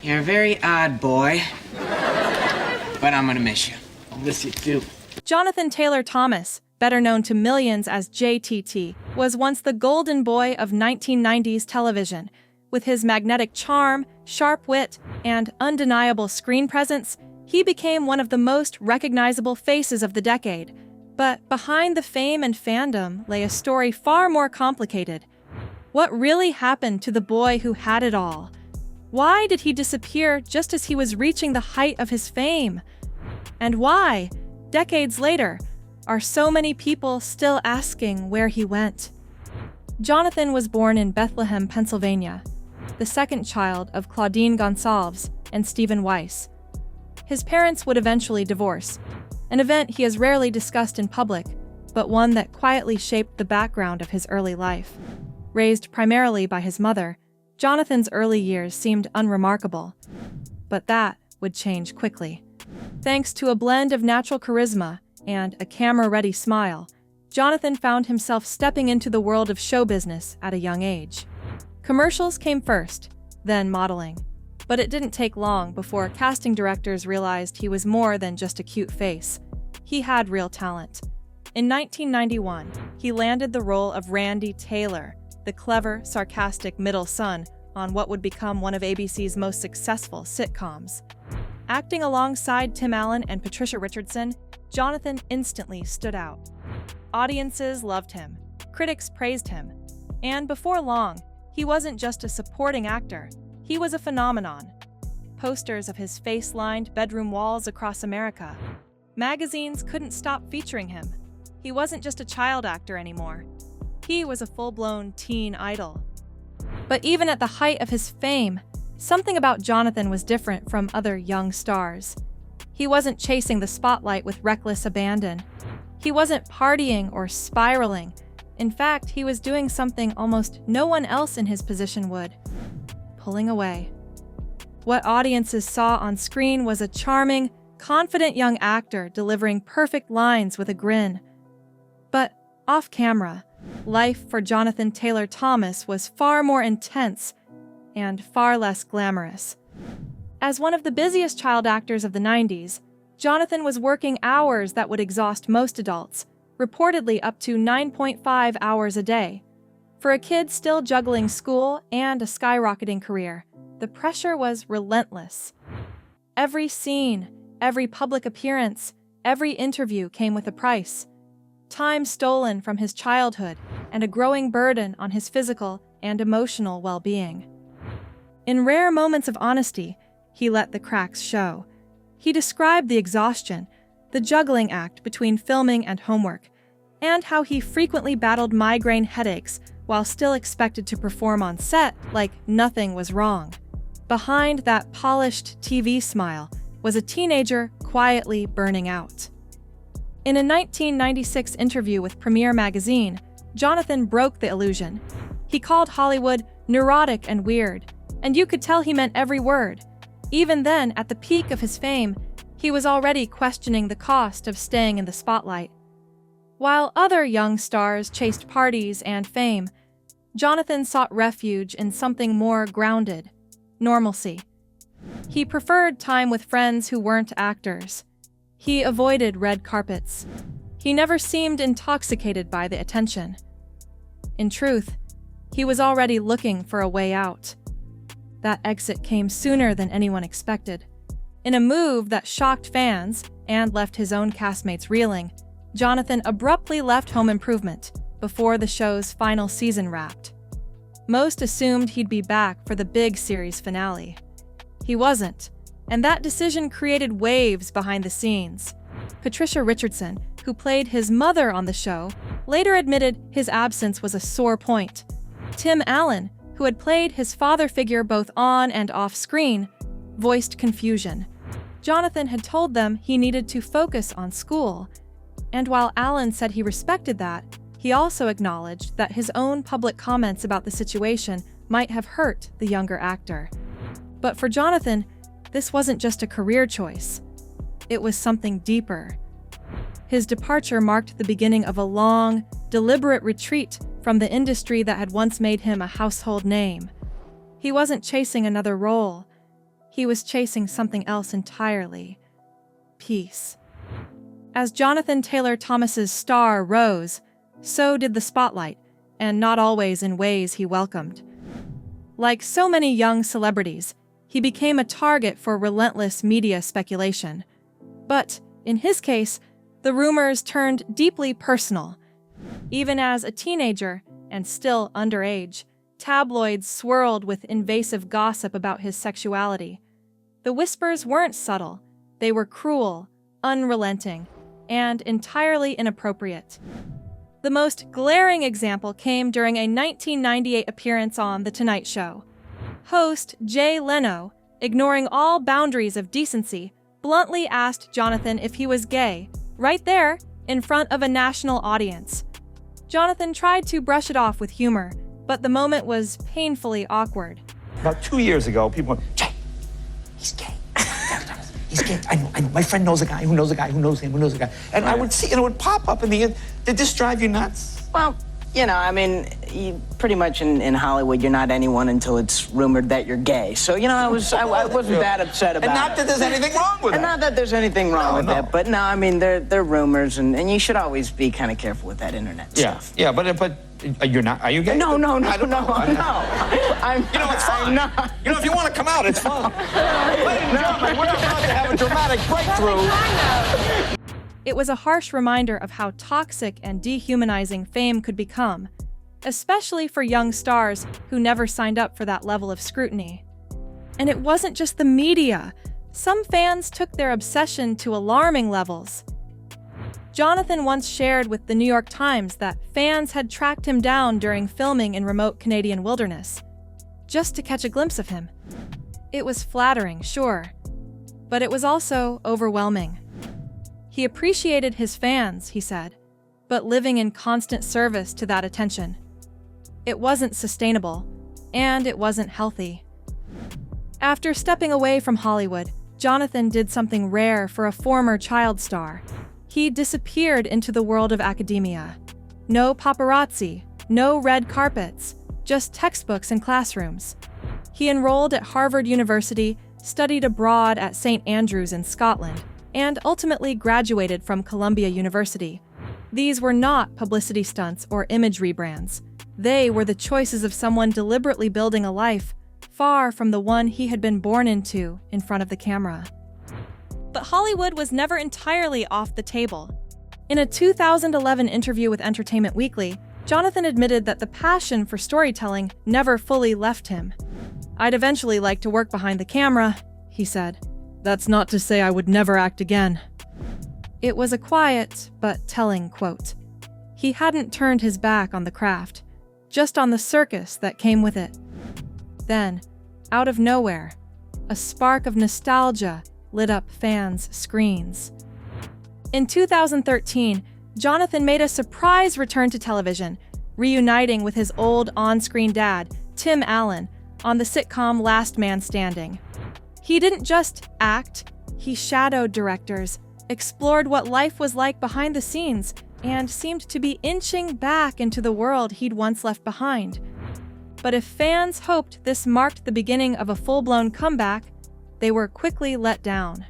You're a very odd boy, but I'm gonna miss you. I'll miss you too. Jonathan Taylor Thomas, better known to millions as JTT, was once the golden boy of 1990s television. With his magnetic charm, sharp wit, and undeniable screen presence, he became one of the most recognizable faces of the decade. But behind the fame and fandom lay a story far more complicated. What really happened to the boy who had it all? Why did he disappear just as he was reaching the height of his fame? And why, decades later, are so many people still asking where he went? Jonathan was born in Bethlehem, Pennsylvania, the second child of Claudine Gonsalves and Stephen Weiss. His parents would eventually divorce, an event he has rarely discussed in public, but one that quietly shaped the background of his early life. Raised primarily by his mother, Jonathan's early years seemed unremarkable. But that would change quickly. Thanks to a blend of natural charisma and a camera-ready smile, Jonathan found himself stepping into the world of show business at a young age. Commercials came first, then modeling. But it didn't take long before casting directors realized he was more than just a cute face. He had real talent. In 1991, he landed the role of Randy Taylor, the clever, sarcastic middle son on what would become one of ABC's most successful sitcoms. Acting alongside Tim Allen and Patricia Richardson, Jonathan instantly stood out. Audiences loved him, critics praised him, and before long, he wasn't just a supporting actor, he was a phenomenon. Posters of his face lined bedroom walls across America. Magazines couldn't stop featuring him. He wasn't just a child actor anymore. He was a full-blown teen idol. But even at the height of his fame, something about Jonathan was different from other young stars. He wasn't chasing the spotlight with reckless abandon. He wasn't partying or spiraling. In fact, he was doing something almost no one else in his position would: pulling away. What audiences saw on screen was a charming, confident young actor delivering perfect lines with a grin. But off-camera, life for Jonathan Taylor Thomas was far more intense and far less glamorous. As one of the busiest child actors of the 90s, Jonathan was working hours that would exhaust most adults, reportedly up to 9.5 hours a day. For a kid still juggling school and a skyrocketing career, the pressure was relentless. Every scene, every public appearance, every interview came with a price. Time stolen from his childhood and a growing burden on his physical and emotional well-being. In rare moments of honesty, he let the cracks show. He described the exhaustion, the juggling act between filming and homework, and how he frequently battled migraine headaches while still expected to perform on set like nothing was wrong. Behind that polished TV smile was a teenager quietly burning out. In a 1996 interview with Premiere magazine, Jonathan broke the illusion. He called Hollywood neurotic and weird, and you could tell he meant every word. Even then, at the peak of his fame, he was already questioning the cost of staying in the spotlight. While other young stars chased parties and fame, Jonathan sought refuge in something more grounded: normalcy. He preferred time with friends who weren't actors. He avoided red carpets. He never seemed intoxicated by the attention. In truth, he was already looking for a way out. That exit came sooner than anyone expected. In a move that shocked fans and left his own castmates reeling, Jonathan abruptly left Home Improvement before the show's final season wrapped. Most assumed he'd be back for the big series finale. He wasn't, and that decision created waves behind the scenes. Patricia Richardson, who played his mother on the show, later admitted his absence was a sore point. Tim Allen, who had played his father figure both on and off screen, voiced confusion. Jonathan had told them he needed to focus on school, and while Allen said he respected that, he also acknowledged that his own public comments about the situation might have hurt the younger actor. But for Jonathan, this wasn't just a career choice. It was something deeper. His departure marked the beginning of a long, deliberate retreat from the industry that had once made him a household name. He wasn't chasing another role. He was chasing something else entirely: peace. As Jonathan Taylor Thomas's star rose, so did the spotlight, and not always in ways he welcomed. Like so many young celebrities, he became a target for relentless media speculation. But, in his case, the rumors turned deeply personal. Even as a teenager, and still underage, tabloids swirled with invasive gossip about his sexuality. The whispers weren't subtle, they were cruel, unrelenting, and entirely inappropriate. The most glaring example came during a 1998 appearance on The Tonight Show. Host Jay Leno, ignoring all boundaries of decency, bluntly asked Jonathan if he was gay, right there, in front of a national audience. Jonathan tried to brush it off with humor, but the moment was painfully awkward. About 2 years ago, people went, Jay, he's gay. He's gay. I know. My friend knows a guy who knows a guy who knows him, who knows a guy. And I would see, and it would pop up in the end. Did this drive you nuts? Well, you pretty much in Hollywood, you're not anyone until it's rumored that you're gay. So, I wasn't that upset about it. And not that there's anything wrong with it. And not that there's anything wrong with it. But no, they're rumors, and you should always be kind of careful with that internet stuff. Yeah, but you're not, are you gay? No. I'm it's fine. I'm not. If you want to come out, it's fine. Ladies and gentlemen, we're about to have a dramatic breakthrough. It was a harsh reminder of how toxic and dehumanizing fame could become, especially for young stars who never signed up for that level of scrutiny. And it wasn't just the media. Some fans took their obsession to alarming levels. Jonathan once shared with the New York Times that fans had tracked him down during filming in remote Canadian wilderness, just to catch a glimpse of him. It was flattering, sure, but it was also overwhelming. He appreciated his fans, he said, but living in constant service to that attention. It wasn't sustainable, and it wasn't healthy. After stepping away from Hollywood, Jonathan did something rare for a former child star. He disappeared into the world of academia. No paparazzi, no red carpets, just textbooks and classrooms. He enrolled at Harvard University, studied abroad at St. Andrews in Scotland, and ultimately graduated from Columbia University. These were not publicity stunts or image rebrands. They were the choices of someone deliberately building a life far from the one he had been born into in front of the camera. But Hollywood was never entirely off the table. In a 2011 interview with Entertainment Weekly, Jonathan admitted that the passion for storytelling never fully left him. "I'd eventually like to work behind the camera," he said. "That's not to say I would never act again." It was a quiet but telling quote. He hadn't turned his back on the craft, just on the circus that came with it. Then, out of nowhere, a spark of nostalgia lit up fans' screens. In 2013, Jonathan made a surprise return to television, reuniting with his old on-screen dad, Tim Allen, on the sitcom Last Man Standing. He didn't just act, he shadowed directors, explored what life was like behind the scenes, and seemed to be inching back into the world he'd once left behind. But if fans hoped this marked the beginning of a full-blown comeback, they were quickly let down.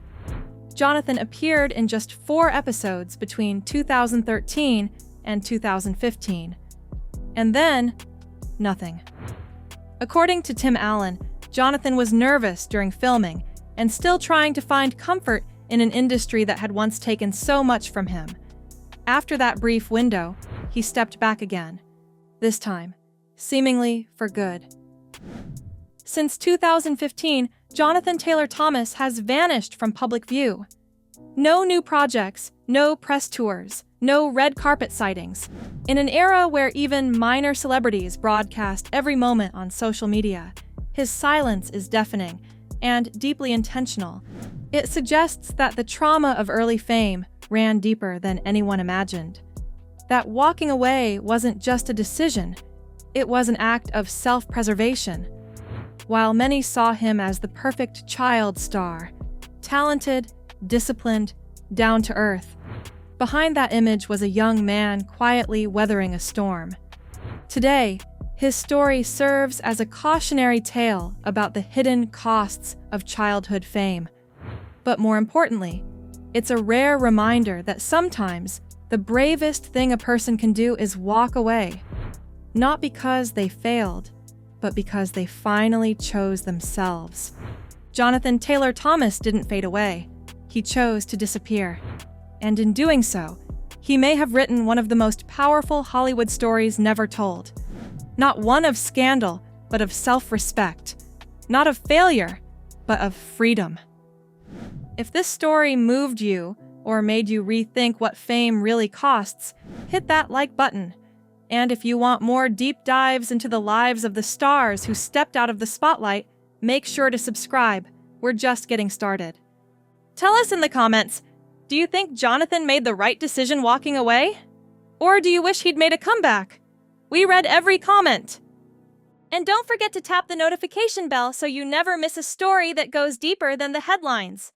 Jonathan appeared in just 4 episodes between 2013 and 2015. And then, nothing. According to Tim Allen, Jonathan was nervous during filming and still trying to find comfort in an industry that had once taken so much from him. After that brief window, he stepped back again. This time, seemingly for good. Since 2015, Jonathan Taylor Thomas has vanished from public view. No new projects, no press tours, no red carpet sightings. In an era where even minor celebrities broadcast every moment on social media, his silence is deafening and deeply intentional. It suggests that the trauma of early fame ran deeper than anyone imagined. That walking away wasn't just a decision, it was an act of self-preservation. While many saw him as the perfect child star, talented, disciplined, down to earth, behind that image was a young man quietly weathering a storm. Today, His story serves as a cautionary tale about the hidden costs of childhood fame. But more importantly, it's a rare reminder that sometimes the bravest thing a person can do is walk away. Not because they failed, but because they finally chose themselves. Jonathan Taylor Thomas didn't fade away. He chose to disappear. And in doing so, he may have written one of the most powerful Hollywood stories never told. Not one of scandal, but of self-respect. Not of failure, but of freedom. If this story moved you or made you rethink what fame really costs, hit that like button. And if you want more deep dives into the lives of the stars who stepped out of the spotlight, make sure to subscribe. We're just getting started. Tell us in the comments, do you think Jonathan made the right decision walking away? Or do you wish he'd made a comeback? We read every comment. And don't forget to tap the notification bell so you never miss a story that goes deeper than the headlines.